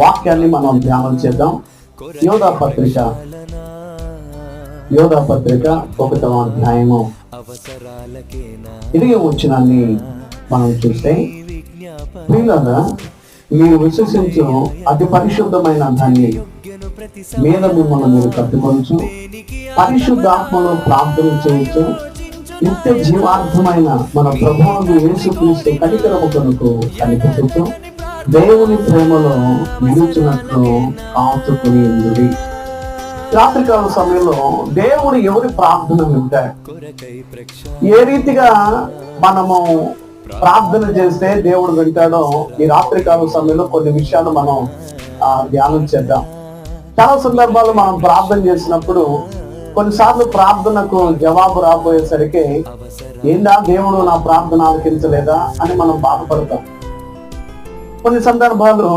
వాక్యాన్ని మనం ధ్యానం చేద్దాం. యోధా పత్రిక 1వ అధ్యాయము 20వ వచనాన్ని మనం చూస్తే, ప్రియులారా, మీరు విశ్వసించు అతి పరిశుద్ధమైన దాన్ని మీద మిమ్మల్ని మీరు కట్టుకోవచ్చు, పరిశుద్ధాత్మలో ప్రార్థన చేయొచ్చు, నిత్య జీవార్థమైన మన ప్రభువును యేసుక్రీస్తు కనికరము కొరకు కనిపెట్టచ్చు, దేవుని ప్రేమలో నిలుచున్నట్లు కాచుకుని ఉండుడి. రాత్రికాల సమయంలో దేవుడు ఎవరి ప్రార్థన వింటాడు? ఏ రీతిగా మనము ప్రార్థన చేస్తే దేవుడు వింటాడో ఈ రాత్రికాల సమయంలో కొన్ని విషయాలు మనం ధ్యానం చేద్దాం. చాలా సందర్భాలు మనం ప్రార్థన చేసినప్పుడు కొన్నిసార్లు ప్రార్థనకు జవాబు రాబోయేసరికి ఏందా దేవుడు నా ప్రార్థన ఆలకించలేదా అని మనం బాధపడతాం. కొన్ని సందర్భాలు